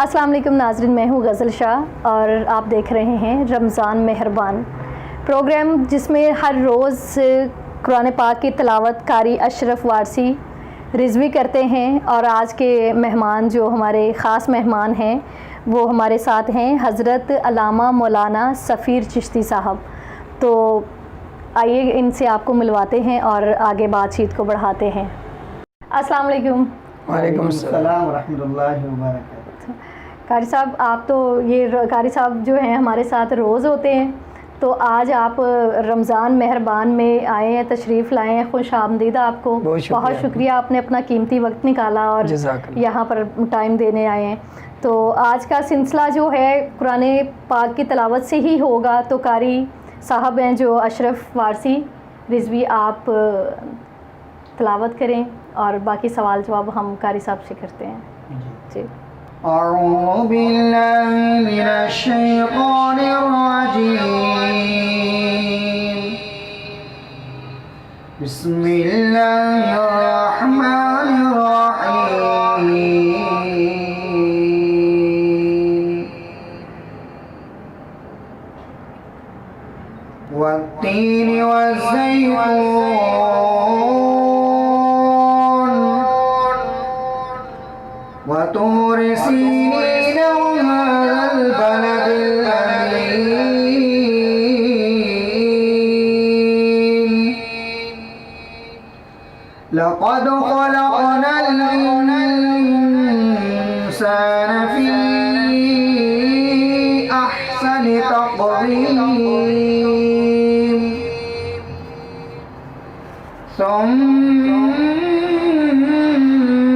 अस्सलाम वालेकुम नाज़रीन, मैं हूँ गज़ल शाह और आप देख रहे हैं रमज़ान मेहरबान प्रोग्राम, जिसमें हर रोज़ कुरान पाक की तिलावत कारी अशरफ वारसी रिज़वी करते हैं। और आज के मेहमान जो हमारे ख़ास मेहमान हैं वो हमारे साथ हैं हज़रत अल्लामा मौलाना सफ़ीर चिश्ती साहब। तो आइए इनसे आपको मिलवाते हैं और आगे बातचीत को बढ़ाते हैं। अस्सलाम वालेकुम। वालेकुम सलाम व रहमतुल्लाहि व बरकातहू। कारी साहब, आप तो ये कारी साहब जो हैं हमारे साथ रोज़ होते हैं, तो आज आप रमज़ान मेहरबान में आए हैं, तशरीफ़ लाए हैं, खुश आमदीद आपको। बहुत शुक्रिया, आपने अपना कीमती वक्त निकाला और यहाँ पर टाइम देने आए हैं। तो आज का सिलसिला जो है कुरान पाक की तिलावत से ही होगा। तो कारी साहब हैं जो अशरफ वारसी रिज़वी, आप तिलावत करें और बाकी सवाल जवाब हम कारी साहब से करते हैं जी। अऊज़ु बिल्लाहि मिनश शैतानिर रजीम। बिस्मिल्लाहिर रहमानिर रहीम। वत्तीनि वज़्ज़ैतून वतूर सीनीन वहाज़ल बलदिल अमीन। लक़द ख़लक़नल इंसान फ़ी अहसनि तक़वीम। ثم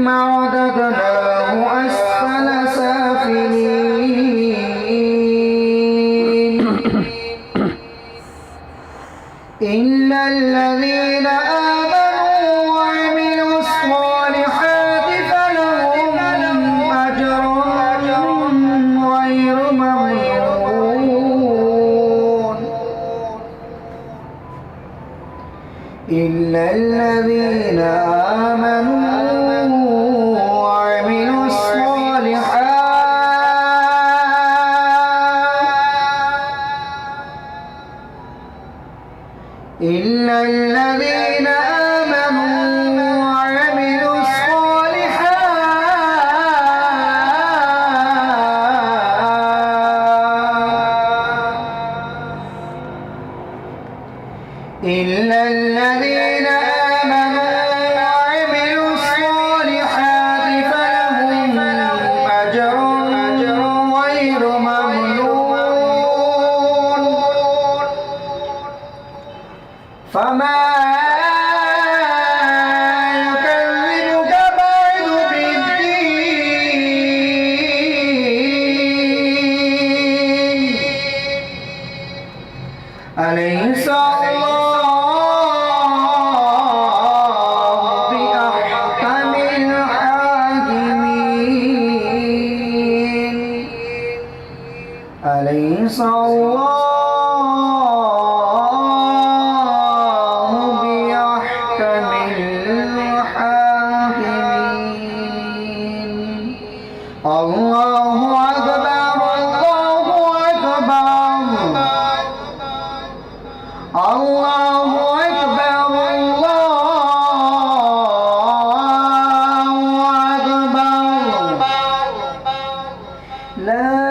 رددناه أسفل سافلين إلا الذين آمنوا وعملوا الصالحات فلهم أجر غير ممنون. إلا الذين آمنوا وعملوا الصالحات إلا الذين آمنوا وعملوا الصالحات إلا الذين آمنوا وعملوا الصالحات فلهم أجر غير ممنون. فما يكذبك بعد بالدين. أليس أليس الله بأحكم الحاكمين. الله أكبر الله أكبر الله أكبر الله أكبر. لا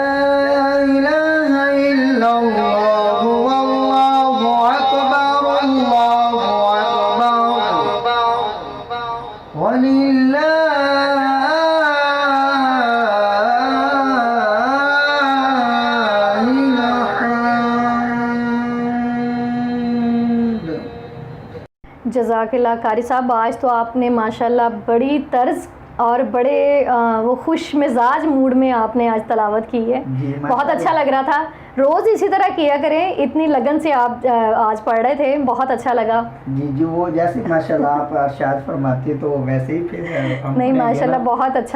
जज़ाकल्लाह कारी साहब, आज तो आपने माशाल्लाह बड़ी तर्ज और बड़े वो खुश मिजाज मूड में आपने आज तलावत की है। बहुत अच्छा लग रहा था। रोज़ इसी तरह किया करें, इतनी लगन से आप आज पढ़ रहे थे, बहुत अच्छा लगा जी। जो वो जैसे माशाल्लाह आप इरशाद फरमाते तो वैसे ही फिर नहीं, माशाल्लाह बहुत अच्छा।